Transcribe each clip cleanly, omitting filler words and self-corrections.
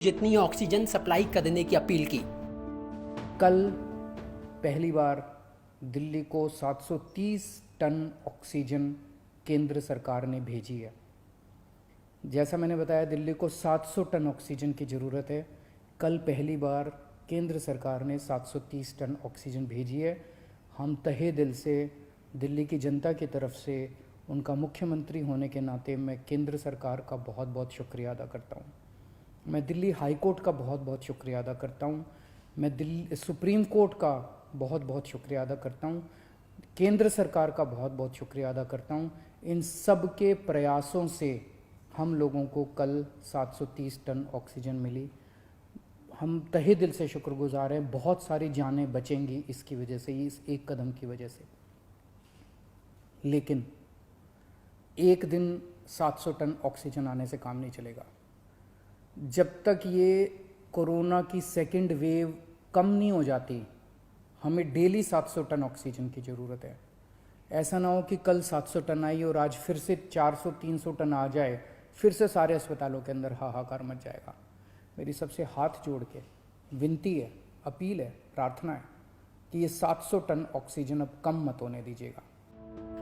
जितनी oxygen supply करने की अपील की। कल पहली बार दिल्ली को 730 टन ऑक्सीजन केंद्र सरकार ने भेजी है। जैसा मैंने बताया, दिल्ली को 700 टन ऑक्सीजन की ज़रूरत है। कल पहली बार केंद्र सरकार ने 730 टन ऑक्सीजन भेजी है। हम तहे दिल से दिल्ली की जनता की तरफ से, उनका मुख्यमंत्री होने के नाते मैं केंद्र सरकार का बहुत बहुत शुक्रिया अदा करता हूँ। मैं दिल्ली हाई कोर्ट का बहुत बहुत शुक्रिया अदा करता हूँ। मैं दिल्ली सुप्रीम कोर्ट का बहुत बहुत शुक्रिया अदा करता हूँ। केंद्र सरकार का बहुत बहुत शुक्रिया अदा करता हूँ। इन सब के प्रयासों से हम लोगों को कल 730 टन ऑक्सीजन मिली। हम तहे दिल से शुक्रगुजार हैं। बहुत सारी जानें बचेंगी इसकी वजह से, इस एक कदम की वजह से। लेकिन एक दिन 700 टन ऑक्सीजन आने से काम नहीं चलेगा। जब तक ये कोरोना की सेकंड वेव कम नहीं हो जाती, हमें डेली 700 टन ऑक्सीजन की ज़रूरत है। ऐसा ना हो कि कल 700 टन आई और आज फिर से 400-300 टन आ जाए, फिर से सारे अस्पतालों के अंदर हाहाकार मच जाएगा। मेरी सबसे हाथ जोड़ के विनती है, अपील है, प्रार्थना है कि ये 700 टन ऑक्सीजन अब कम मत होने दीजिएगा।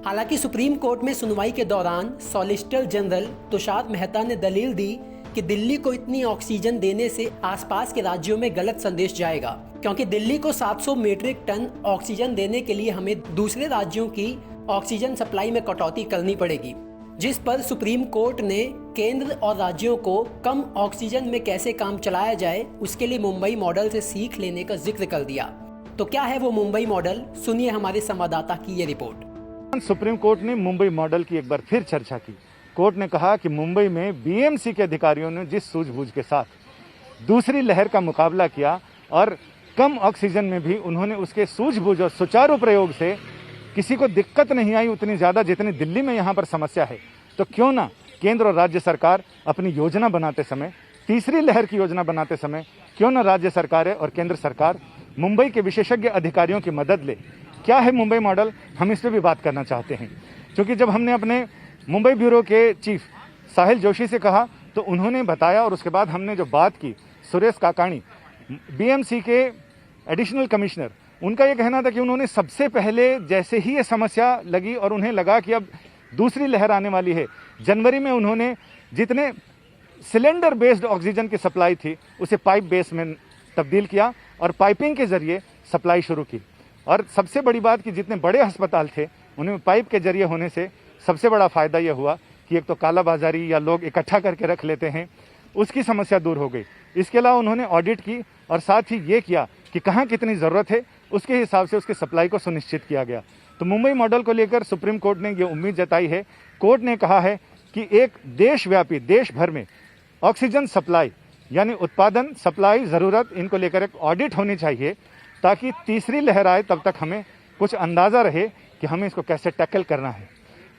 हालांकि सुप्रीम कोर्ट में सुनवाई के दौरान सॉलिसिटर जनरल तुषार मेहता ने दलील दी कि दिल्ली को इतनी ऑक्सीजन देने से आसपास के राज्यों में गलत संदेश जाएगा, क्योंकि दिल्ली को 700 मीट्रिक टन ऑक्सीजन देने के लिए हमें दूसरे राज्यों की ऑक्सीजन सप्लाई में कटौती करनी पड़ेगी। जिस पर सुप्रीम कोर्ट ने केंद्र और राज्यों को कम ऑक्सीजन में कैसे काम चलाया जाए, उसके लिए मुंबई मॉडल से सीख लेने का जिक्र कर दिया। तो क्या है वो मुंबई मॉडल? सुनिए हमारे संवाददाता की ये रिपोर्ट। सुप्रीम कोर्ट ने मुंबई मॉडल की एक बार फिर चर्चा की। कोर्ट ने कहा कि मुंबई में बीएमसी के अधिकारियों ने जिस सूझबूझ के साथ दूसरी लहर का मुकाबला किया और कम ऑक्सीजन में भी उन्होंने उसके सूझबूझ और सुचारू प्रयोग से किसी को दिक्कत नहीं आई उतनी ज़्यादा जितनी दिल्ली में यहाँ पर समस्या है। तो क्यों ना केंद्र और राज्य सरकार अपनी योजना बनाते समय, तीसरी लहर की योजना बनाते समय, क्यों ना राज्य सरकारें और केंद्र सरकार मुंबई के विशेषज्ञ अधिकारियों की मदद ले। क्या है मुंबई मॉडल, हम इस पर भी बात करना चाहते हैं। क्योंकि जब हमने अपने मुंबई ब्यूरो के चीफ साहिल जोशी से कहा तो उन्होंने बताया, और उसके बाद हमने जो बात की सुरेश काकाणी, बीएमसी के एडिशनल कमिश्नर, उनका ये कहना था कि उन्होंने सबसे पहले जैसे ही ये समस्या लगी और उन्हें लगा कि अब दूसरी लहर आने वाली है, जनवरी में उन्होंने जितने सिलेंडर बेस्ड ऑक्सीजन की सप्लाई थी उसे पाइप बेस में तब्दील किया और पाइपिंग के जरिए सप्लाई शुरू की। और सबसे बड़ी बात कि जितने बड़े अस्पताल थे उनमें पाइप के जरिए होने से सबसे बड़ा फायदा यह हुआ कि एक तो कालाबाजारी या लोग इकट्ठा करके रख लेते हैं, उसकी समस्या दूर हो गई। इसके अलावा उन्होंने ऑडिट की और साथ ही ये किया कि कहाँ कितनी ज़रूरत है उसके हिसाब से उसकी सप्लाई को सुनिश्चित किया गया। तो मुंबई मॉडल को लेकर सुप्रीम कोर्ट ने ये उम्मीद जताई है। कोर्ट ने कहा है कि एक देशव्यापी, देश भर में ऑक्सीजन सप्लाई यानी उत्पादन, सप्लाई, ज़रूरत, इनको लेकर एक ऑडिट होनी चाहिए ताकि तीसरी लहर आए तब तक हमें कुछ अंदाज़ा रहे कि हमें इसको कैसे टैकल करना है।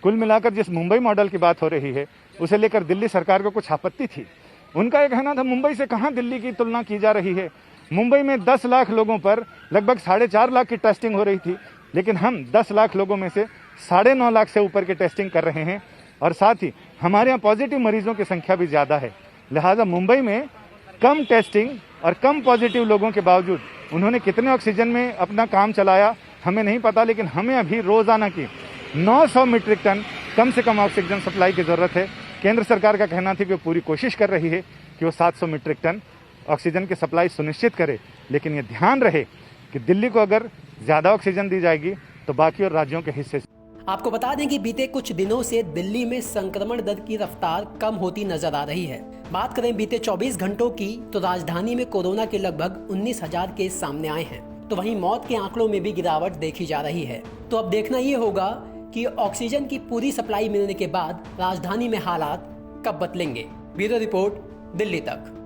कुल मिलाकर जिस मुंबई मॉडल की बात हो रही है उसे लेकर दिल्ली सरकार को कुछ आपत्ति थी। उनका एक कहना था मुंबई से कहाँ दिल्ली की तुलना की जा रही है। मुंबई में 10 लाख लोगों पर लगभग 4.5 लाख की टेस्टिंग हो रही थी, लेकिन हम 10 लाख लोगों में से 9.5 लाख से ऊपर की टेस्टिंग कर रहे हैं और साथ ही हमारे यहाँ पॉजिटिव मरीजों की संख्या भी ज़्यादा है। लिहाजा मुंबई में कम टेस्टिंग और कम पॉजिटिव लोगों के बावजूद उन्होंने कितने ऑक्सीजन में अपना काम चलाया हमें नहीं पता, लेकिन हमें अभी रोज़ाना की 900 मीट्रिक टन कम से कम ऑक्सीजन सप्लाई की ज़रूरत है। केंद्र सरकार का कहना था कि वो पूरी कोशिश कर रही है कि वो 700 मीट्रिक टन ऑक्सीजन की सप्लाई सुनिश्चित करे, लेकिन ये ध्यान रहे कि दिल्ली को अगर ज़्यादा ऑक्सीजन दी जाएगी तो बाकी और राज्यों के हिस्से। आपको बता दें कि बीते कुछ दिनों से दिल्ली में संक्रमण दर की रफ्तार कम होती नजर आ रही है। बात करें बीते 24 घंटों की तो राजधानी में कोरोना के लगभग 19,000 केस सामने आए हैं। तो वहीं मौत के आंकड़ों में भी गिरावट देखी जा रही है। तो अब देखना ये होगा कि ऑक्सीजन की पूरी सप्लाई मिलने के बाद राजधानी में हालात कब बदलेंगे। ब्यूरो रिपोर्ट, दिल्ली तक।